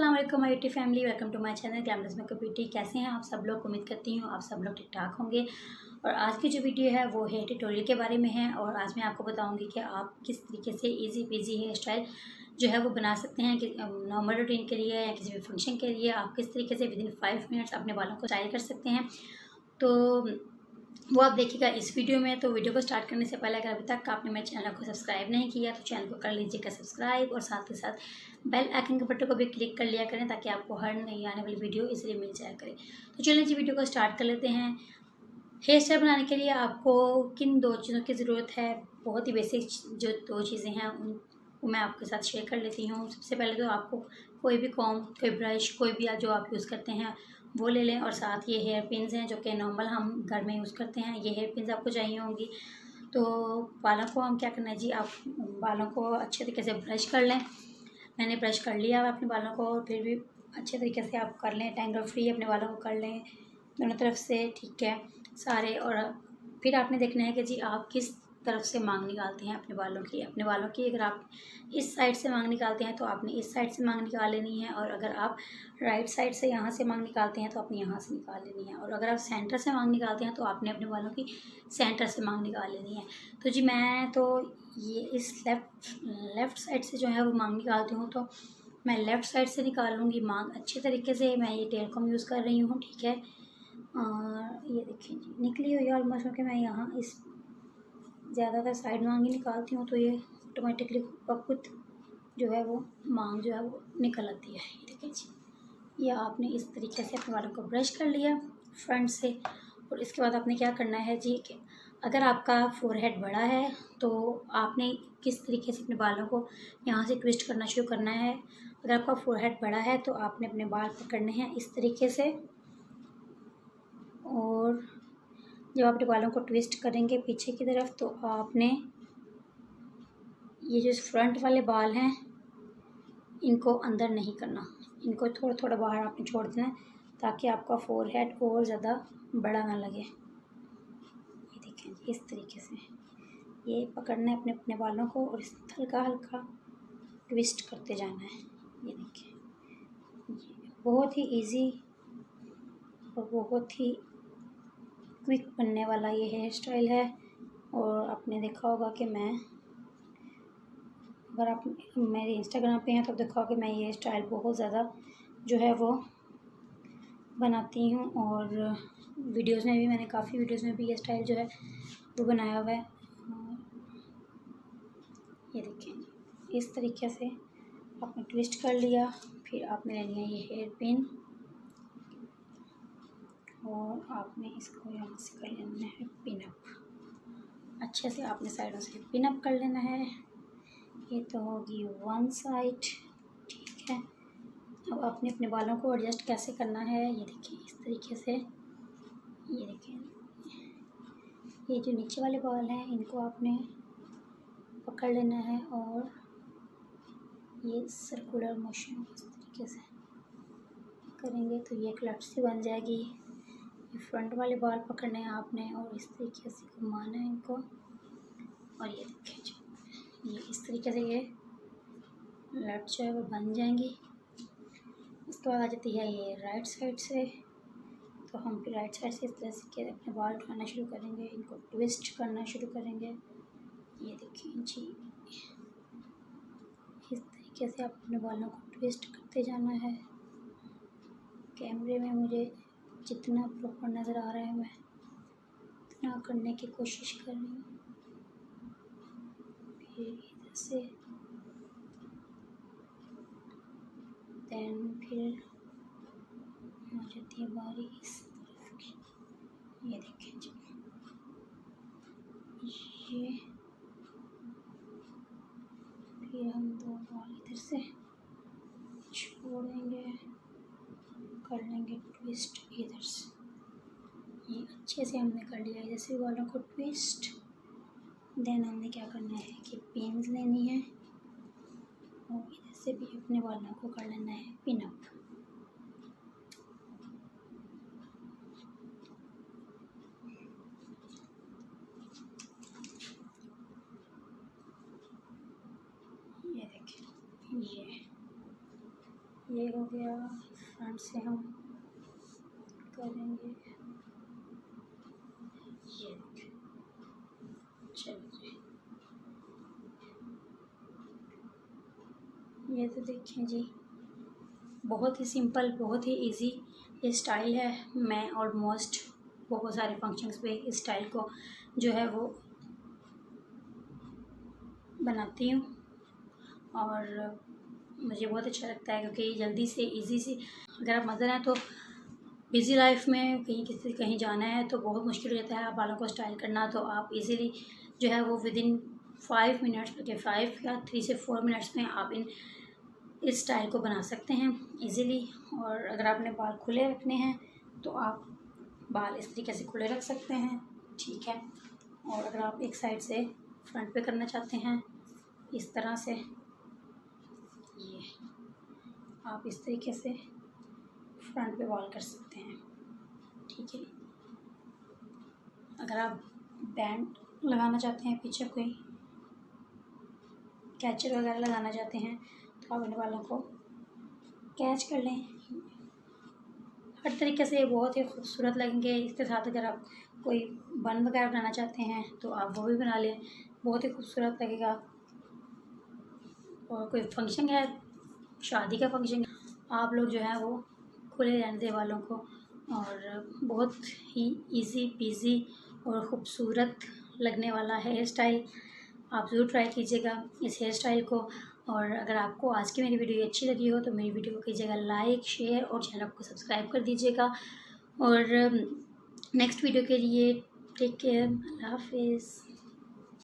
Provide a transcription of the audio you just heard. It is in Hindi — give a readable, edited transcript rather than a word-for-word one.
अस्सलाम वालेकुम my YouTube family, welcome to my channel glamorous makeup beauty. कैसे हैं आप सब लोग? उम्मीद करती हूँ आप सब लोग ठीक ठाक होंगे। और आज की जो वीडियो है वो हेयर ट्यूटोरियल के बारे में है। और आज मैं आपको बताऊंगी कि आप किस तरीके से इजी पीजी हेयर स्टाइल जो है वो बना सकते हैं कि नॉर्मल रूटीन के लिए या किसी भी फंक्शन के लिए आप किस तरीके से विदिन 5 मिनट्स अपने बालों को स्टाइल कर सकते हैं। तो वो आप देखिएगा इस वीडियो में। तो वीडियो को स्टार्ट करने से पहले अगर अभी तक आपने मेरे चैनल को सब्सक्राइब नहीं किया तो चैनल को कर लीजिएगा सब्सक्राइब, और साथ ही साथ बेल आइकन के बटन को भी क्लिक कर लिया करें ताकि आपको हर नई आने वाली वीडियो इसलिए मिल जाया करे। तो चलिए जी वीडियो को स्टार्ट कर लेते हैं। हेयर स्टाइल बनाने के लिए आपको किन दो चीज़ों की ज़रूरत है? बहुत ही बेसिक जो दो चीज़ें हैं उनको मैं आपके साथ शेयर कर लेती हूँ। सबसे पहले तो आपको कोई भी कॉम्ब, कोई ब्रश, कोई भी जो आप यूज़ करते हैं वो ले लें। और साथ ये हेयर पिन्स हैं जो कि नॉर्मल हम घर में यूज़ करते हैं। ये हेयर पिन्स आपको चाहिए होंगी। तो बालों को हम क्या करना है जी, आप बालों को अच्छे तरीके से ब्रश कर लें। मैंने ब्रश कर लिया है अपने बालों को, और फिर भी अच्छे तरीके से आप कर लें, टैंगल फ्री अपने बालों को कर लें दोनों तरफ से, ठीक है सारे। और फिर आपने देखना है कि जी आप किस तरफ से मांग निकालते हैं अपने बालों की। अगर आप इस साइड से मांग निकालते हैं तो आपने इस साइड से मांग निकाल लेनी है, और अगर आप राइट साइड से यहाँ से मांग निकालते हैं तो आपने यहाँ से निकाल लेनी है, और अगर आप सेंटर से मांग निकालते हैं तो आपने अपने बालों की सेंटर से मांग निकाल लेनी है। तो जी मैं तो ये इस लेफ़्ट साइड से जो है वो मांग निकालती हूँ, तो मैं लेफ़्ट साइड से निकालूँगी मांग अच्छे तरीके से। मैं ये टेल कॉम यूज़ कर रही हूँ, ठीक है। और ये देखिए जी निकली हुई है ऑलमोस्ट, क्योंकि मैं यहाँ इस ज़्यादातर साइड मांग ही निकालती हूँ, तो ये ऑटोमेटिकली खुद जो है वो मांग जो है वो निकल आती है। ये देखिए जी, या आपने इस तरीके से अपने बालों को ब्रश कर लिया फ्रंट से। और इसके बाद आपने क्या करना है जी कि अगर आपका फोरहेड बड़ा है तो आपने किस तरीके से अपने बालों को यहाँ से ट्विस्ट करना शुरू करना है। अगर आपका फोरहेड बड़ा है तो आपने अपने बाल पकड़ने हैं इस तरीके से, और जब आप अपने बालों को ट्विस्ट करेंगे पीछे की तरफ तो आपने ये जो फ्रंट वाले बाल हैं इनको अंदर नहीं करना, इनको थोड़ा थोड़ा बाहर आपने छोड़ देना है ताकि आपका फोरहेड और ज़्यादा बड़ा ना लगे। ये देखें इस तरीके से ये पकड़ना है अपने अपने बालों को, और इस हल्का हल्का ट्विस्ट करते जाना है। ये देखिए बहुत ही इजी और बहुत ही क्विक बनने वाला ये हेयर स्टाइल है। और आपने देखा होगा कि अगर आप मेरे इंस्टाग्राम पे हैं तो देखा होगा कि मैं ये स्टाइल बहुत ज़्यादा जो है वो बनाती हूँ, और वीडियोस में भी मैंने काफ़ी वीडियोस में भी ये स्टाइल जो है वो बनाया हुआ है। ये देखिए इस तरीके से आपने ट्विस्ट कर लिया। फिर आपने ले लिया ये हेयर पिन, और आपने इसको यहाँ से कर लेना है पिन अप। अच्छे से आपने साइडों से पिन अप कर लेना है। ये तो होगी वन साइड, ठीक है। अब आपने अपने बालों को एडजस्ट कैसे करना है, ये देखिए इस तरीके से। ये देखिए ये जो नीचे वाले बाल हैं इनको आपने पकड़ लेना है, और ये सर्कुलर मोशन इस तरीके से करेंगे तो ये एक लट सी बन जाएगी। ये फ्रंट वाले बाल पकड़ने हैं आपने और इस तरीके से घुमाना है इनको, और ये देखिए जी ये इस तरीके से ये लट जो है वो बन जाएंगी। उसके बाद आ जाती है ये राइट साइड से, तो हम फिर राइट साइड से इस तरह से अपने बाल उठाना शुरू करेंगे, इनको ट्विस्ट करना शुरू करेंगे। ये देखिए जी इस तरीके से आप अपने बालों को ट्विस्ट करते जाना है। कैमरे में मुझे जितना प्रॉपर नज़र आ रहा है मैं उतना करने की कोशिश कर रही हूँ। फिर इधर से फिर आ जाती है बारी इस तरफ की। ये देखें जी ये फिर हम दो बाल इधर से छोड़ेंगे, कर लेंगे ट्विस्ट इधर से। ये अच्छे से हमने कर लिया इधर से बालों को ट्विस्ट। देन हमने क्या करना है कि पिन्स लेनी है, और इधर से भी अपने बालों को कर लेना है पिन अप। ये देखिए ये हो गया, फ्रंट से हम करेंगे। ये चलिए, ये तो देखें जी, बहुत ही सिंपल, बहुत ही इजी ये स्टाइल है। मैं ऑलमोस्ट बहुत सारे फंक्शंस पे इस स्टाइल को जो है वो बनाती हूँ और मुझे बहुत अच्छा लगता है, क्योंकि जल्दी से इजी से, अगर आप मदर हैं तो बिज़ी लाइफ में कहीं जाना है तो बहुत मुश्किल हो जाता है आप बालों को स्टाइल करना, तो आप इजीली जो है वो विदिन 5 मिनट्स, बल्कि 5 या 3 से 4 मिनट्स में आप इस स्टाइल को बना सकते हैं इजीली। और अगर आपने बाल खुले रखने हैं तो आप बाल इस तरीके से खुले रख सकते हैं, ठीक है। और अगर आप एक साइड से फ्रंट पे करना चाहते हैं इस तरह से, ये आप इस तरीके से फ्रंट पे बाल कर सकते हैं, ठीक है। अगर आप बैंड लगाना चाहते हैं, पीछे कोई कैचर वगैरह लगाना चाहते हैं तो आप इन बालों को कैच कर लें। हर तरीके से बहुत ही खूबसूरत लगेंगे। इसके साथ अगर आप कोई बन वगैरह बनाना चाहते हैं तो आप वो भी बना लें, बहुत ही खूबसूरत लगेगा। और कोई फंक्शन है, शादी का फंक्शन, आप लोग जो है वो खुले रहने दें बालों को, और बहुत ही इजी पीजी और ख़ूबसूरत लगने वाला हेयर स्टाइल। आप ज़रूर ट्राई कीजिएगा इस हेयर स्टाइल को। और अगर आपको आज की मेरी वीडियो अच्छी लगी हो तो मेरी वीडियो को कीजिएगा लाइक, शेयर और चैनल को सब्सक्राइब कर दीजिएगा। और नेक्स्ट वीडियो के लिए टेक केयर, अल्लाह हाफिज़।